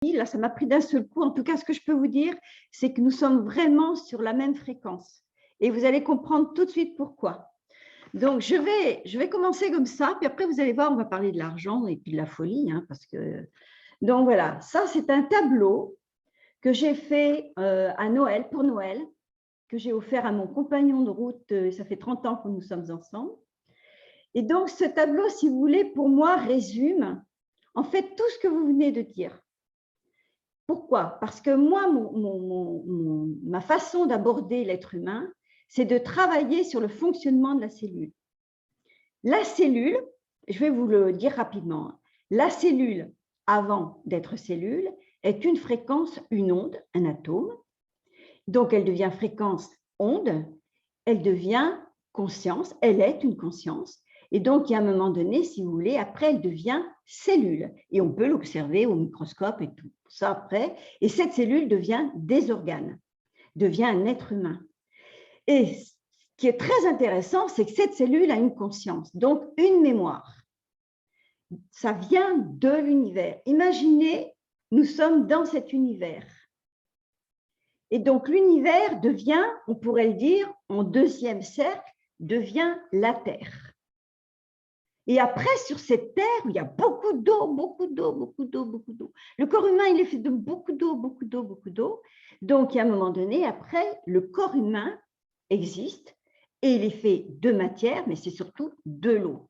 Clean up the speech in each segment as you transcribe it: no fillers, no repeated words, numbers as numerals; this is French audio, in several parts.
là, ça m'a pris d'un seul coup. En tout cas, ce que je peux vous dire, c'est que nous sommes vraiment sur la même fréquence. Et vous allez comprendre tout de suite pourquoi. Donc, je vais commencer comme ça, puis après, vous allez voir, on va parler de l'argent et puis de la folie. Hein, parce que... Donc, voilà, ça, c'est un tableau que j'ai fait à Noël, pour Noël, que j'ai offert à mon compagnon de route. Ça fait 30 ans que nous sommes ensemble. Et donc, ce tableau, si vous voulez, pour moi, résume en fait tout ce que vous venez de dire. Pourquoi? Parce que moi, ma façon d'aborder l'être humain, c'est de travailler sur le fonctionnement de la cellule. La cellule, je vais vous le dire rapidement, la cellule, avant d'être cellule, est une fréquence, une onde, un atome. Donc, elle devient fréquence onde, elle devient conscience, elle est une conscience. Et donc, il y a un moment donné, si vous voulez, après, elle devient cellule. Et on peut l'observer au microscope et tout ça après. Et cette cellule devient des organes, devient un être humain. Et ce qui est très intéressant, c'est que cette cellule a une conscience, donc une mémoire. Ça vient de l'univers. Imaginez, nous sommes dans cet univers. Et donc, l'univers devient, on pourrait le dire, en deuxième cercle, devient la Terre. Et après, sur cette terre, il y a beaucoup d'eau, beaucoup d'eau, beaucoup d'eau, beaucoup d'eau. Le corps humain, il est fait de beaucoup d'eau, beaucoup d'eau, beaucoup d'eau. Donc, il y a un moment donné, après, le corps humain existe et il est fait de matière, mais c'est surtout de l'eau.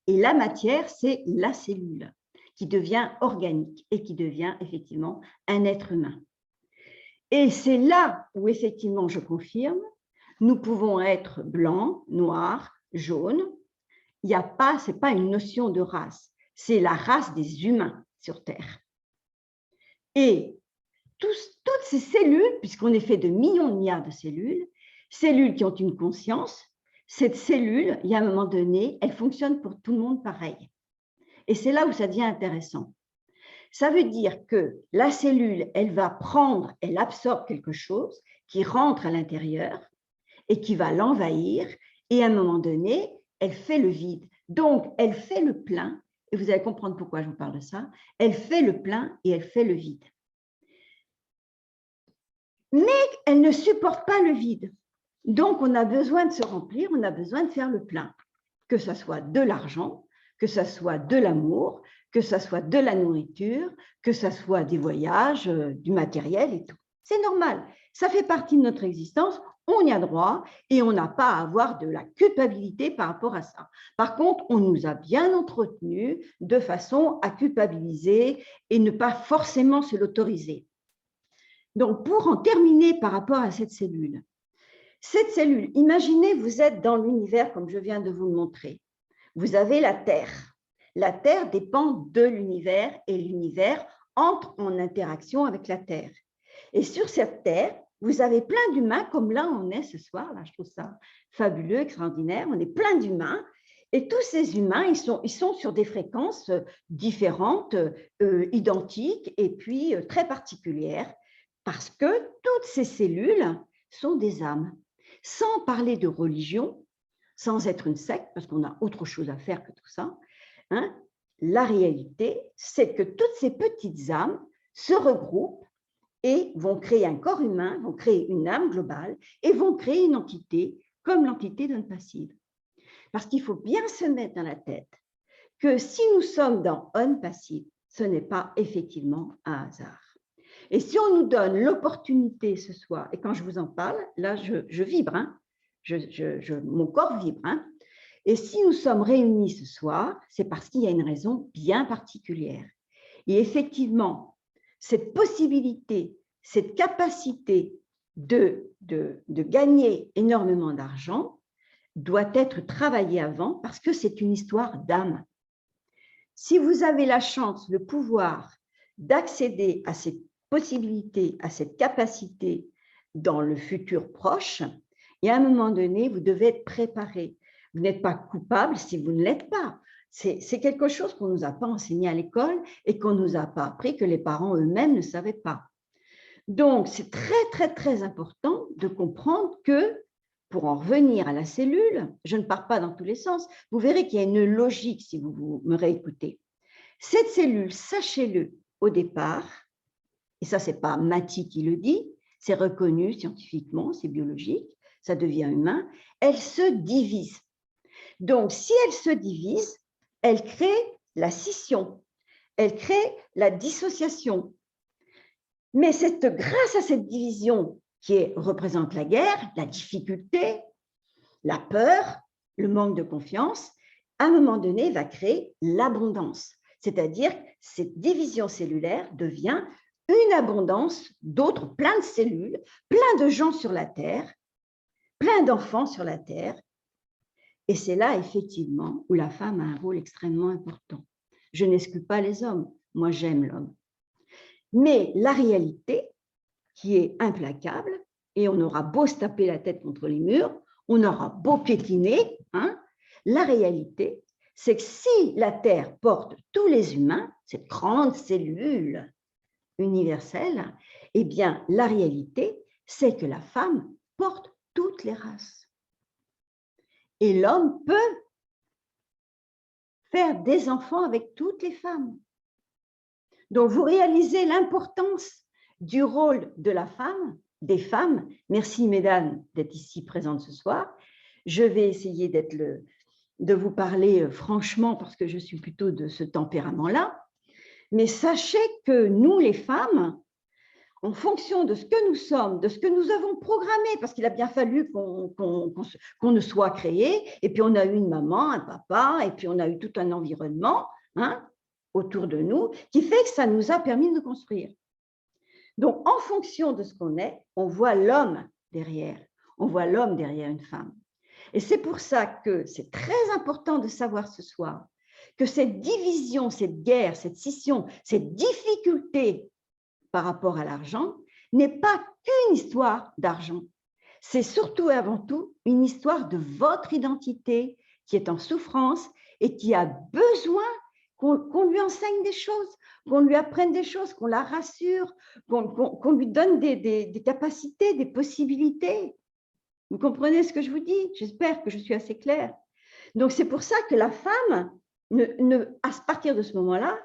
Et la matière, c'est la cellule qui devient organique et qui devient effectivement un être humain. Et c'est là où, effectivement, je confirme, nous pouvons être blancs, noirs, jaunes. Il n'y a pas, ce n'est pas une notion de race, c'est la race des humains sur Terre. Et toutes ces cellules, puisqu'on est fait de millions de milliards de cellules qui ont une conscience, cette cellule, il y a un moment donné, elle fonctionne pour tout le monde pareil. Et c'est là où ça devient intéressant. Ça veut dire que la cellule, elle va prendre, elle absorbe quelque chose qui rentre à l'intérieur et qui va l'envahir, et à un moment donné, elle fait le vide. Donc, elle fait le plein, et vous allez comprendre pourquoi je vous parle de ça, elle fait le plein et elle fait le vide. Mais elle ne supporte pas le vide. Donc, on a besoin de se remplir, on a besoin de faire le plein, que ce soit de l'argent, que ce soit de l'amour, que ce soit de la nourriture, que ce soit des voyages, du matériel et tout. C'est normal, ça fait partie de notre existence, on y a droit et on n'a pas à avoir de la culpabilité par rapport à ça. Par contre, on nous a bien entretenus de façon à culpabiliser et ne pas forcément se l'autoriser. Donc, pour en terminer par rapport à cette cellule, imaginez, vous êtes dans l'univers comme je viens de vous le montrer. Vous avez la Terre. La Terre dépend de l'univers et l'univers entre en interaction avec la Terre. Et sur cette Terre, vous avez plein d'humains, comme là on est ce soir, là je trouve ça fabuleux, extraordinaire, on est plein d'humains, et tous ces humains, ils sont sur des fréquences différentes, identiques, et puis très particulières, parce que toutes ces cellules sont des âmes. Sans parler de religion, sans être une secte, parce qu'on a autre chose à faire que tout ça, hein, la réalité, c'est que toutes ces petites âmes se regroupent et vont créer un corps humain, vont créer une âme globale et vont créer une entité comme l'entité d'un passive. Parce qu'il faut bien se mettre dans la tête que si nous sommes dans un passif, ce n'est pas effectivement un hasard. Et si on nous donne l'opportunité ce soir, et quand je vous en parle, là je vibre, hein, mon corps vibre, hein, et si nous sommes réunis ce soir, c'est parce qu'il y a une raison bien particulière. Et effectivement, cette possibilité, cette capacité de gagner énormément d'argent doit être travaillée avant parce que c'est une histoire d'âme. Si vous avez la chance, le pouvoir d'accéder à cette possibilité, à cette capacité dans le futur proche, et à un moment donné, vous devez être préparé. Vous n'êtes pas coupable si vous ne l'êtes pas. C'est quelque chose qu'on ne nous a pas enseigné à l'école et qu'on ne nous a pas appris, que les parents eux-mêmes ne savaient pas. Donc, c'est très, très, très important de comprendre que, pour en revenir à la cellule, je ne pars pas dans tous les sens, vous verrez qu'il y a une logique si vous me réécoutez. Cette cellule, sachez-le, au départ, et ça, ce n'est pas Mathy qui le dit, c'est reconnu scientifiquement, c'est biologique, ça devient humain, elle se divise. Donc, si elle se divise, elle crée la scission, elle crée la dissociation. Mais grâce à cette division qui représente la guerre, la difficulté, la peur, le manque de confiance, à un moment donné, va créer l'abondance. C'est-à-dire que cette division cellulaire devient une abondance d'autres, plein de cellules, plein de gens sur la Terre, plein d'enfants sur la Terre. Et c'est là, effectivement, où la femme a un rôle extrêmement important. Je n'exclus pas les hommes, moi j'aime l'homme. Mais la réalité, qui est implacable, et on aura beau se taper la tête contre les murs, on aura beau piétiner, hein, la réalité, c'est que si la Terre porte tous les humains, cette grande cellule universelle, eh bien, la réalité, c'est que la femme porte toutes les races. Et l'homme peut faire des enfants avec toutes les femmes. Donc, vous réalisez l'importance du rôle de la femme, des femmes. Merci, mesdames, d'être ici présentes ce soir. Je vais essayer de vous parler franchement parce que je suis plutôt de ce tempérament-là. Mais sachez que nous, les femmes, en fonction de ce que nous sommes, de ce que nous avons programmé, parce qu'il a bien fallu qu'on ne soit créé, et puis on a eu une maman, un papa, et puis on a eu tout un environnement hein, autour de nous, qui fait que ça nous a permis de nous construire. Donc, en fonction de ce qu'on est, on voit l'homme derrière. On voit l'homme derrière une femme. Et c'est pour ça que c'est très important de savoir ce soir que cette division, cette guerre, cette scission, cette difficulté par rapport à l'argent n'est pas qu'une histoire d'argent. C'est surtout et avant tout une histoire de votre identité qui est en souffrance et qui a besoin qu'on lui enseigne des choses, qu'on lui apprenne des choses, qu'on la rassure, qu'on lui donne des capacités, des possibilités. Vous comprenez ce que je vous dis? J'espère que je suis assez claire. Donc, c'est pour ça que la femme, à partir de ce moment-là,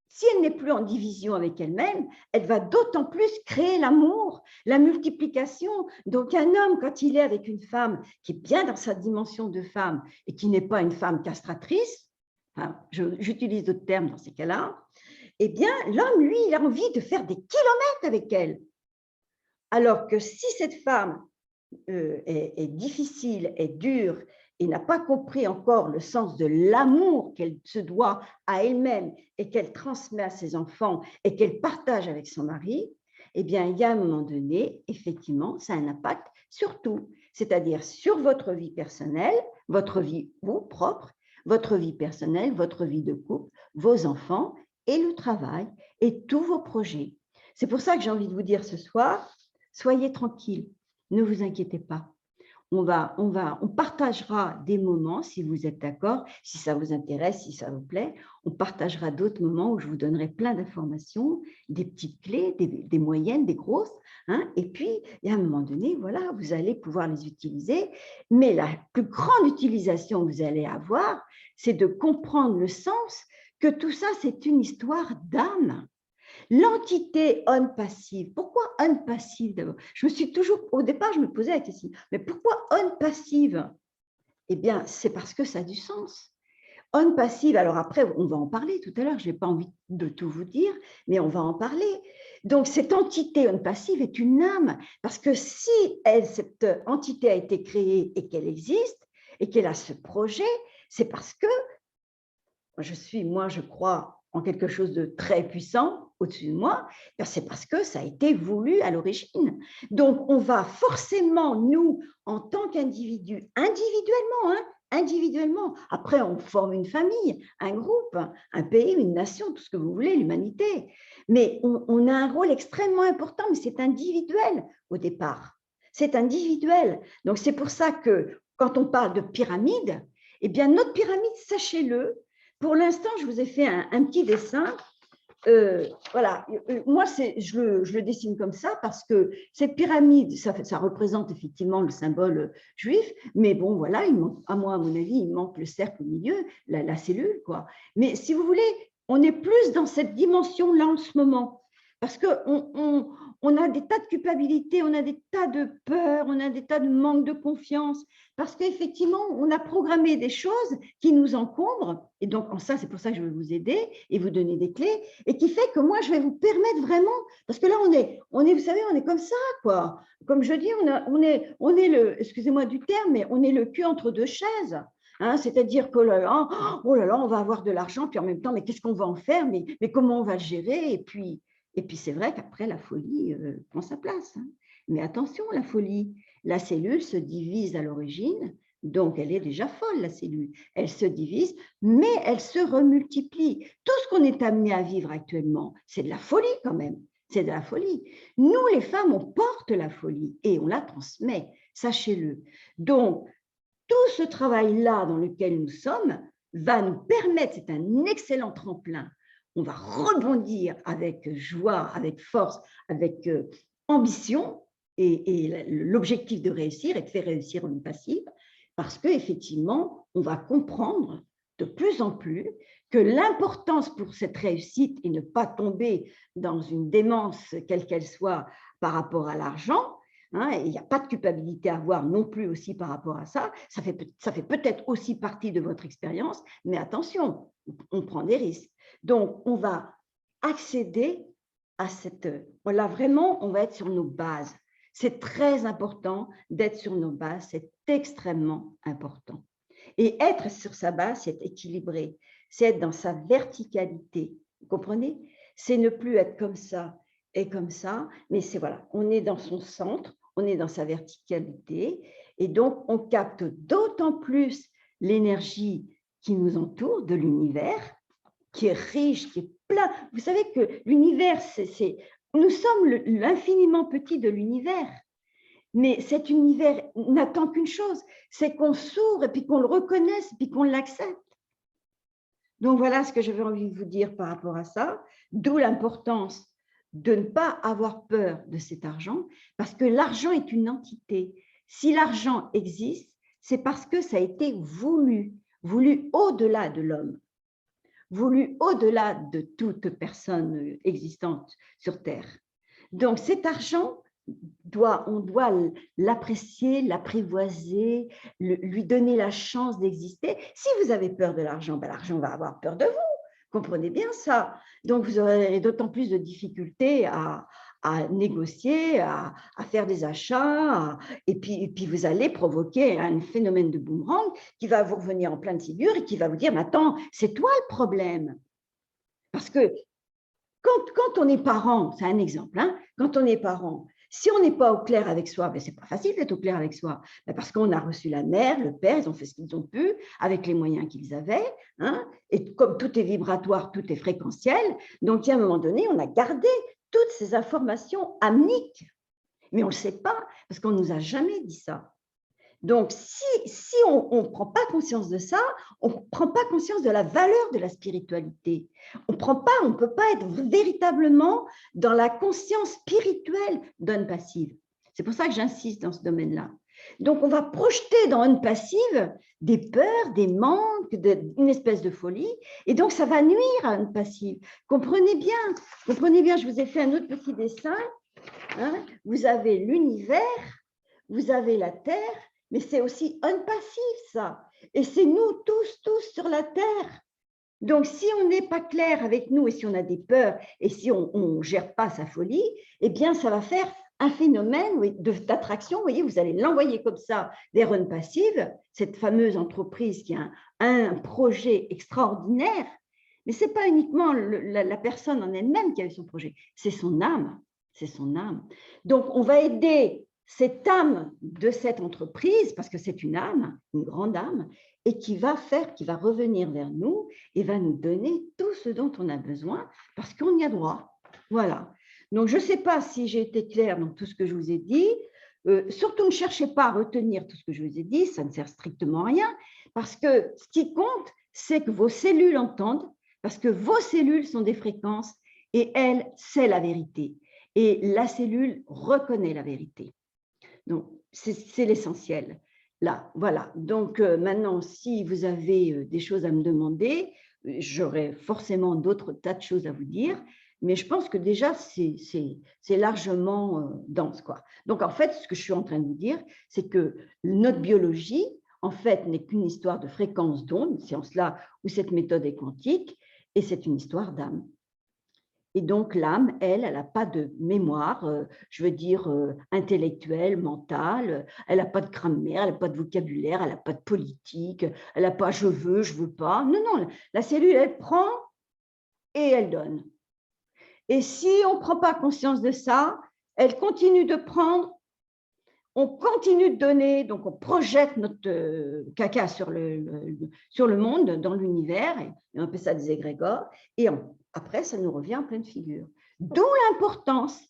si elle n'est plus en division avec elle-même, elle va d'autant plus créer l'amour, la multiplication. Donc, un homme, quand il est avec une femme qui est bien dans sa dimension de femme et qui n'est pas une femme castratrice, enfin, j'utilise d'autres termes dans ces cas-là, eh bien, l'homme, lui, il a envie de faire des kilomètres avec elle. Alors que si cette femme est difficile, est dure et n'a pas compris encore le sens de l'amour qu'elle se doit à elle-même et qu'elle transmet à ses enfants et qu'elle partage avec son mari, eh bien, il y a un moment donné, effectivement, ça a un impact sur tout, c'est-à-dire sur votre vie personnelle, votre vie, vous, propre, votre vie personnelle, votre vie de couple, vos enfants et le travail et tous vos projets. C'est pour ça que j'ai envie de vous dire ce soir, soyez tranquilles, ne vous inquiétez pas. On partagera des moments, si vous êtes d'accord, si ça vous intéresse, si ça vous plaît. On partagera d'autres moments où je vous donnerai plein d'informations, des petites clés, des moyennes, des grosses. Hein, et puis, il y a un moment donné, voilà, vous allez pouvoir les utiliser. Mais la plus grande utilisation que vous allez avoir, c'est de comprendre le sens que tout ça, c'est une histoire d'âme. L'entité on-passive, pourquoi on-passive d'abord? Je me suis toujours, au départ, je me posais la question, mais pourquoi on-passive? Eh bien, c'est parce que ça a du sens. On-passive, alors après, on va en parler tout à l'heure, je n'ai pas envie de tout vous dire, mais on va en parler. Donc, cette entité on-passive est une âme, parce que si cette entité a été créée et qu'elle existe, et qu'elle a ce projet, c'est parce que je crois en quelque chose de très puissant au-dessus de moi, c'est parce que ça a été voulu à l'origine. Donc, on va forcément, nous, en tant qu'individus, individuellement, après, on forme une famille, un groupe, un pays, une nation, tout ce que vous voulez, l'humanité. Mais on a un rôle extrêmement important, mais c'est individuel au départ. C'est individuel. Donc, c'est pour ça que quand on parle de pyramide, eh bien, notre pyramide, sachez-le, pour l'instant, je vous ai fait un petit dessin. Voilà, moi, je le dessine comme ça parce que cette pyramide, ça représente effectivement le symbole juif, mais bon, voilà, à mon avis, il manque le cercle au milieu, la cellule, quoi. Mais si vous voulez, on est plus dans cette dimension-là en ce moment. Parce qu'on a des tas de culpabilité, on a des tas de peurs, on a des tas de manque de confiance, parce qu'effectivement, on a programmé des choses qui nous encombrent. Et donc, en ça, c'est pour ça que je vais vous aider et vous donner des clés, et qui fait que moi, je vais vous permettre vraiment, parce que là, vous savez, on est comme ça, quoi. Comme je dis, on est le, excusez-moi du terme, mais on est le cul entre deux chaises. Hein, c'est-à-dire que oh là là, on va avoir de l'argent, puis en même temps, mais qu'est-ce qu'on va en faire, mais comment on va le gérer? Et puis c'est vrai qu'après, la folie prend sa place. Hein. Mais attention, la folie, la cellule se divise à l'origine, donc elle est déjà folle, la cellule. Elle se divise, mais elle se remultiplie. Tout ce qu'on est amené à vivre actuellement, c'est de la folie quand même. C'est de la folie. Nous, les femmes, on porte la folie et on la transmet, sachez-le. Donc, tout ce travail-là dans lequel nous sommes va nous permettre, c'est un excellent tremplin, on va rebondir avec joie, avec force, avec ambition, et l'objectif de réussir est de faire réussir une passive, parce qu'effectivement, on va comprendre de plus en plus que l'importance pour cette réussite et ne pas tomber dans une démence, quelle qu'elle soit, par rapport à l'argent, hein, il n'y a pas de culpabilité à avoir non plus aussi par rapport à ça. Ça fait peut-être aussi partie de votre expérience, mais attention, on prend des risques. Donc, on va accéder à cette… Voilà, vraiment, on va être sur nos bases. C'est très important d'être sur nos bases, c'est extrêmement important. Et être sur sa base, c'est équilibré, c'est être dans sa verticalité. Vous comprenez? C'est ne plus être comme ça et comme ça, mais c'est voilà, on est dans son centre, on est dans sa verticalité, et donc on capte d'autant plus l'énergie qui nous entoure de l'univers, qui est riche, qui est plein. Vous savez que l'univers, nous sommes l'infiniment petit de l'univers, mais cet univers n'attend qu'une chose, c'est qu'on s'ouvre et puis qu'on le reconnaisse et puis qu'on l'accepte. Donc voilà ce que j'avais envie de vous dire par rapport à ça, d'où l'importance de ne pas avoir peur de cet argent, parce que l'argent est une entité. Si l'argent existe, c'est parce que ça a été voulu au-delà de l'homme, voulu au-delà de toute personne existante sur Terre. Donc cet argent, on doit l'apprécier, l'apprivoiser, lui donner la chance d'exister. Si vous avez peur de l'argent, ben l'argent va avoir peur de vous. Comprenez bien ça. Donc, vous aurez d'autant plus de difficultés à négocier, à faire des achats, et puis vous allez provoquer un phénomène de boomerang qui va vous revenir en pleine figure et qui va vous dire, mais attends, c'est toi le problème. Parce que quand on est parent, c'est un exemple, hein, quand on est parent, si on n'est pas au clair avec soi, ben, ce n'est pas facile d'être au clair avec soi, ben, parce qu'on a reçu la mère, le père, ils ont fait ce qu'ils ont pu avec les moyens qu'ils avaient, hein, et comme tout est vibratoire, tout est fréquentiel, donc à un moment donné, on a gardé toutes ces informations amniques, mais on ne le sait pas, parce qu'on ne nous a jamais dit ça. Donc, si on ne prend pas conscience de ça, on ne prend pas conscience de la valeur de la spiritualité. On ne peut pas être véritablement dans la conscience spirituelle d'un passive. C'est pour ça que j'insiste dans ce domaine-là. Donc, on va projeter dans une passive des peurs, des manques, une espèce de folie, et donc ça va nuire à une passive. Comprenez bien, je vous ai fait un autre petit dessin. Hein, vous avez l'univers, vous avez la Terre, mais c'est aussi un passif, ça. Et c'est nous tous sur la Terre. Donc, si on n'est pas clair avec nous et si on a des peurs et si on ne gère pas sa folie, eh bien, ça va faire un phénomène d'attraction. Vous voyez, vous allez l'envoyer comme ça vers une passive, cette fameuse entreprise qui a un projet extraordinaire. Mais ce n'est pas uniquement la personne en elle-même qui a eu son projet, c'est son âme. C'est son âme. Donc, on va aider cette âme de cette entreprise, parce que c'est une âme, une grande âme, et qui va revenir vers nous et va nous donner tout ce dont on a besoin, parce qu'on y a droit. Voilà. Donc, je ne sais pas si j'ai été claire dans tout ce que je vous ai dit. Surtout, ne cherchez pas à retenir tout ce que je vous ai dit, ça ne sert strictement à rien, parce que ce qui compte, c'est que vos cellules entendent, parce que vos cellules sont des fréquences, et elles, c'est la vérité. Et la cellule reconnaît la vérité. Donc, c'est l'essentiel. Là, voilà. Donc, maintenant, si vous avez des choses à me demander, j'aurais forcément d'autres tas de choses à vous dire, mais je pense que déjà, c'est largement dense, quoi. Donc, en fait, ce que je suis en train de vous dire, c'est que notre biologie, en fait, n'est qu'une histoire de fréquence d'onde, c'est en cela où cette méthode est quantique, et c'est une histoire d'âme. Et donc, l'âme, elle n'a pas de mémoire, je veux dire, intellectuelle, mentale, elle n'a pas de grammaire, elle n'a pas de vocabulaire, elle n'a pas de politique, elle n'a pas je veux pas. Non, non, la cellule, elle prend et elle donne. Et si on ne prend pas conscience de ça, elle continue de prendre, on continue de donner, donc on projette notre caca sur le monde, dans l'univers, et on appelle ça des égrégores, et après, ça nous revient en pleine figure. D'où l'importance,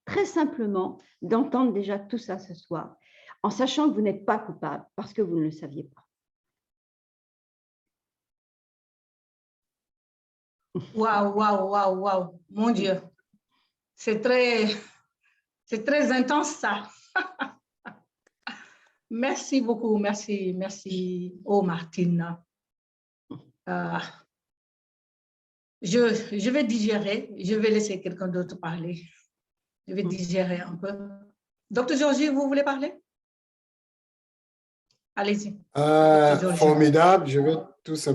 très simplement, d'entendre déjà tout ça ce soir, en sachant que vous n'êtes pas coupable, parce que vous ne le saviez pas. Waouh, waouh, waouh, waouh, mon Dieu. C'est très intense ça. Merci beaucoup, merci, oh Martine. Je vais digérer, je vais laisser quelqu'un d'autre parler. Je vais digérer un peu. Docteur Georgie, vous voulez parler? Allez-y. Formidable, je vais tout simplement